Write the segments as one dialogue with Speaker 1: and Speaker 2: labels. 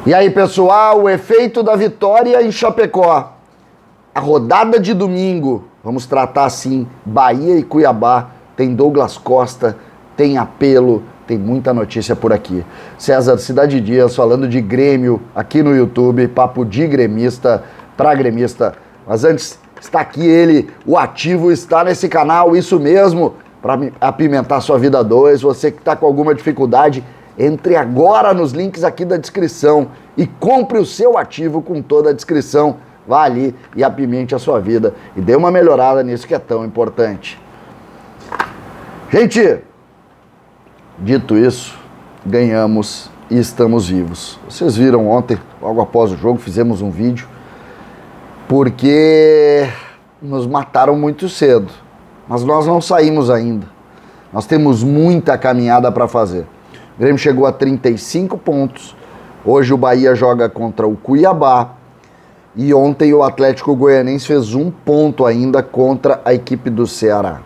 Speaker 1: E aí, pessoal, o efeito da vitória em Chapecó. A rodada de domingo, vamos tratar assim, Bahia e Cuiabá, tem Douglas Costa, tem apelo, tem muita notícia por aqui. César Cidade Dias falando de Grêmio aqui no YouTube, papo de gremista para gremista. Mas antes, está aqui ele, o ativo está nesse canal, isso mesmo, para apimentar sua vida 2. Você que está com alguma dificuldade, entre agora nos links aqui da descrição e compre o seu ativo com toda a descrição. Vá ali e apimente a sua vida e dê uma melhorada nisso que é tão importante. Gente, dito isso, ganhamos e estamos vivos. Vocês viram ontem, logo após o jogo, fizemos um vídeo, porque nos mataram muito cedo, mas nós não saímos ainda. Nós temos muita caminhada para fazer. O Grêmio chegou a 35 pontos, hoje o Bahia joga contra o Cuiabá, e ontem o Atlético Goianiense fez 1 ponto ainda contra a equipe do Ceará.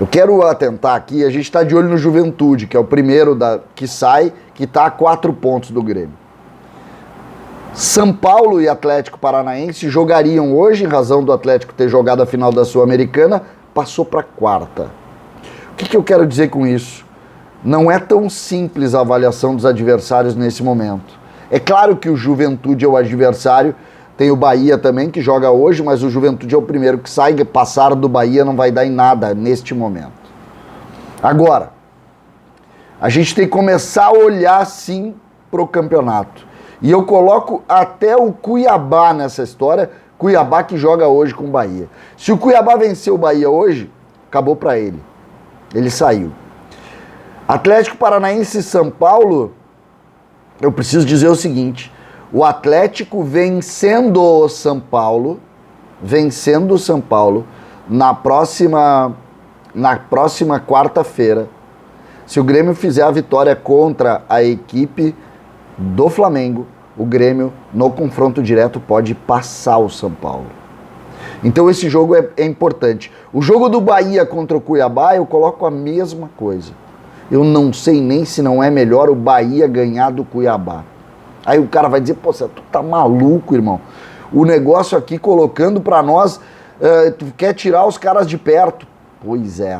Speaker 1: Eu quero atentar aqui, a gente está de olho no Juventude, que é o primeiro que sai, que está a 4 pontos do Grêmio. São Paulo e Atlético Paranaense jogariam hoje, em razão do Atlético ter jogado a final da Sul-Americana, passou para a 4ª. O que eu quero dizer com isso? Não é tão simples a avaliação dos adversários nesse momento. É claro que o Juventude é o adversário, tem o Bahia também que joga hoje, mas o Juventude é o primeiro que sai, passar do Bahia não vai dar em nada neste momento. Agora, a gente tem que começar a olhar sim para o campeonato. E eu coloco até o Cuiabá nessa história, Cuiabá que joga hoje com o Bahia. Se o Cuiabá vencer o Bahia hoje, acabou para ele. Ele saiu. Atlético Paranaense e São Paulo, eu preciso dizer o seguinte, o Atlético vencendo o São Paulo na próxima quarta-feira, se o Grêmio fizer a vitória contra a equipe do Flamengo, o Grêmio no confronto direto pode passar o São Paulo. Então esse jogo é importante. O jogo do Bahia contra o Cuiabá eu coloco a mesma coisa. Eu não sei nem se não é melhor o Bahia ganhar do Cuiabá. Aí o cara vai dizer, pô, tu tá maluco, irmão. O negócio aqui colocando pra nós, tu quer tirar os caras de perto. Pois é.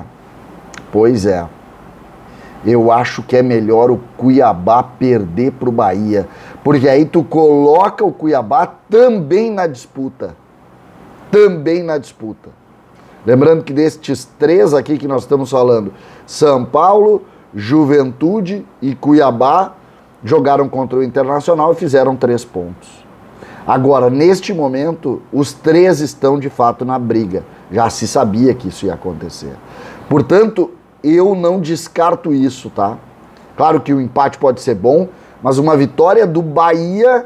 Speaker 1: Eu acho que é melhor o Cuiabá perder pro Bahia. Porque aí tu coloca o Cuiabá também na disputa. Lembrando que destes 3 aqui que nós estamos falando, São Paulo, Juventude e Cuiabá jogaram contra o Internacional e fizeram 3 pontos. Agora, neste momento, os 3 estão de fato na briga. Já se sabia que isso ia acontecer. Portanto, eu não descarto isso, tá? Claro que o empate pode ser bom, mas uma vitória do Bahia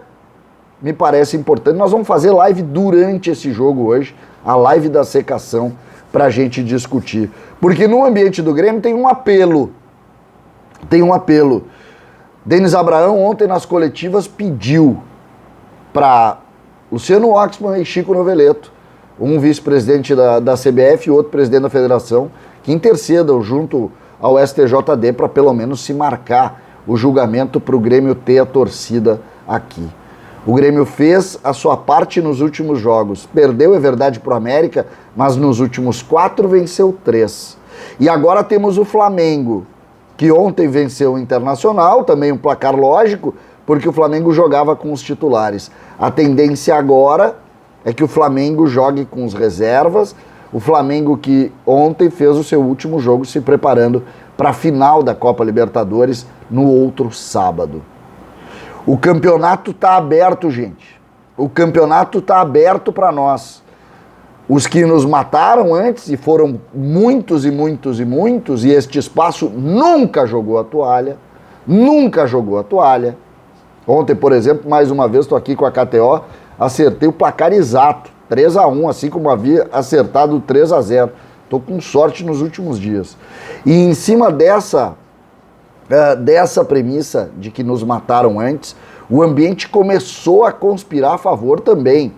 Speaker 1: me parece importante. Nós vamos fazer live durante esse jogo hoje, a live da secação, pra gente discutir. Porque no ambiente do Grêmio tem um apelo. Denis Abraão ontem nas coletivas pediu para Luciano Oxman e Chico Noveleto, um vice-presidente da CBF e outro presidente da federação, que intercedam junto ao STJD para pelo menos se marcar o julgamento para o Grêmio ter a torcida aqui. O Grêmio fez a sua parte nos últimos jogos, perdeu, é verdade, para o América, mas nos últimos 4 venceu 3. E agora temos o Flamengo, que ontem venceu o Internacional, também um placar lógico, porque o Flamengo jogava com os titulares. A tendência agora é que o Flamengo jogue com os reservas, o Flamengo que ontem fez o seu último jogo se preparando para a final da Copa Libertadores no outro sábado. O campeonato está aberto, gente. O campeonato está aberto para nós. Os que nos mataram antes, e foram muitos, e este espaço nunca jogou a toalha. Ontem, por exemplo, mais uma vez, estou aqui com a KTO, acertei o placar exato, 3-1, assim como havia acertado 3-0. Estou com sorte nos últimos dias. E em cima dessa premissa de que nos mataram antes, o ambiente começou a conspirar a favor também.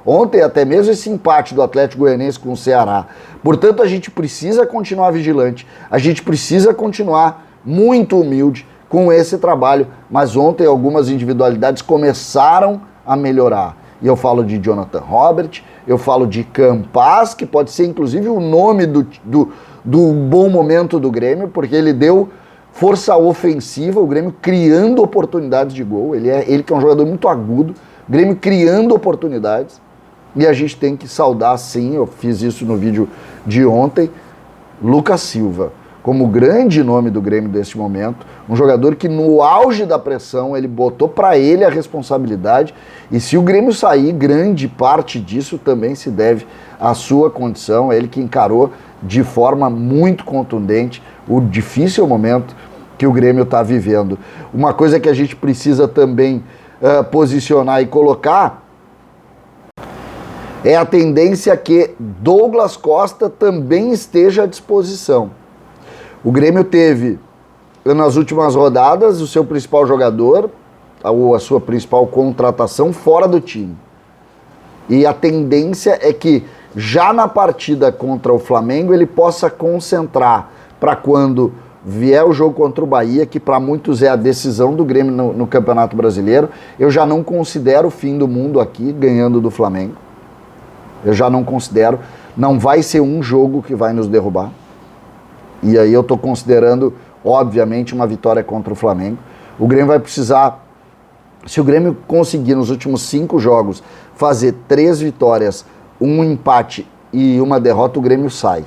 Speaker 1: Ontem até mesmo esse empate do Atlético Goianiense com o Ceará. Portanto, a gente precisa continuar vigilante, a gente precisa continuar muito humilde com esse trabalho, mas ontem algumas individualidades começaram a melhorar. E eu falo de Jonathan Robert, eu falo de Campas, que pode ser inclusive o nome do bom momento do Grêmio, porque ele deu força ofensiva, o Grêmio criando oportunidades de gol, ele que é um jogador muito agudo, o Grêmio criando oportunidades, e a gente tem que saudar sim, eu fiz isso no vídeo de ontem, Lucas Silva, como grande nome do Grêmio desse momento, um jogador que no auge da pressão, ele botou para ele a responsabilidade, e se o Grêmio sair, grande parte disso também se deve à sua condição, ele que encarou de forma muito contundente o difícil momento que o Grêmio está vivendo. Uma coisa que a gente precisa também posicionar e colocar é a tendência que Douglas Costa também esteja à disposição. O Grêmio teve, nas últimas rodadas, o seu principal jogador, ou a sua principal contratação fora do time. E a tendência é que já na partida contra o Flamengo ele possa concentrar para quando vier o jogo contra o Bahia, que para muitos é a decisão do Grêmio no Campeonato Brasileiro. Eu já não considero o fim do mundo aqui ganhando do Flamengo. Eu já não considero. Não vai ser um jogo que vai nos derrubar. E aí eu estou considerando, obviamente, uma vitória contra o Flamengo. O Grêmio vai precisar, se o Grêmio conseguir nos últimos 5 jogos fazer 3 vitórias, um empate e uma derrota, o Grêmio sai.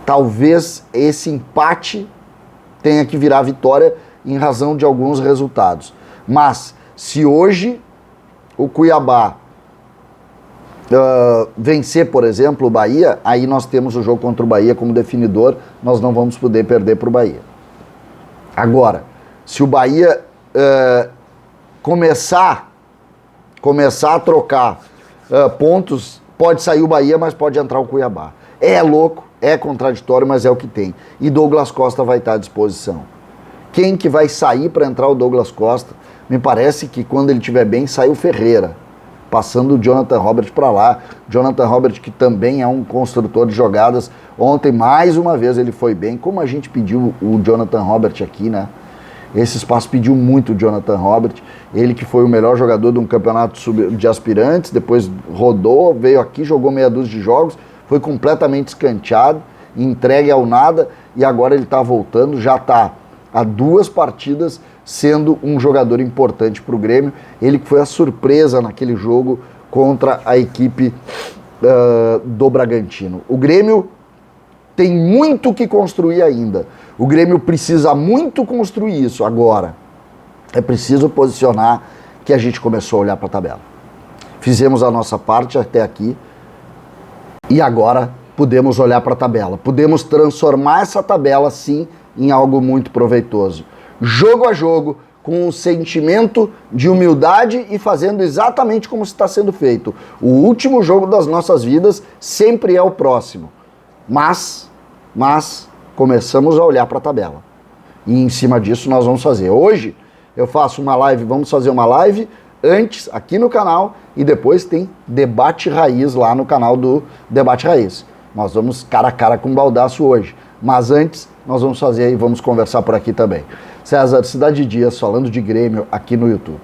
Speaker 1: Talvez esse empate tenha que virar vitória em razão de alguns resultados. Mas se hoje o Cuiabá vencer, por exemplo, o Bahia, aí nós temos o jogo contra o Bahia como definidor, nós não vamos poder perder para o Bahia. Agora, se o Bahia começar a trocar pontos, pode sair o Bahia, mas pode entrar o Cuiabá. É louco, é contraditório, mas é o que tem. E Douglas Costa vai estar à disposição. Quem que vai sair para entrar o Douglas Costa? Me parece que quando ele estiver bem, sai o Ferreira, passando o Jonathan Robert para lá. Jonathan Robert, que também é um construtor de jogadas. Ontem, mais uma vez, ele foi bem. Como a gente pediu o Jonathan Robert aqui, né? Esse espaço pediu muito o Jonathan Robert. Ele que foi o melhor jogador de um campeonato de aspirantes, depois rodou, veio aqui, jogou meia dúzia de jogos, foi completamente escanteado, entregue ao nada, e agora ele está voltando, já está há 2 partidas sendo um jogador importante para o Grêmio. Ele que foi a surpresa naquele jogo contra a equipe do Bragantino. O Grêmio tem muito que construir ainda. O Grêmio precisa muito construir isso. Agora, é preciso posicionar que a gente começou a olhar para a tabela. Fizemos a nossa parte até aqui e agora podemos olhar para a tabela. Podemos transformar essa tabela, sim, em algo muito proveitoso. Jogo a jogo, com um sentimento de humildade e fazendo exatamente como está sendo feito. O último jogo das nossas vidas sempre é o próximo. Mas começamos a olhar para a tabela. E em cima disso nós vamos fazer. Hoje eu faço uma live, vamos fazer uma live antes aqui no canal e depois tem Debate Raiz lá no canal do Debate Raiz. Nós vamos cara a cara com o Baldasso hoje. Mas antes nós vamos fazer e vamos conversar por aqui também. César, Cidade Dias, falando de Grêmio aqui no YouTube.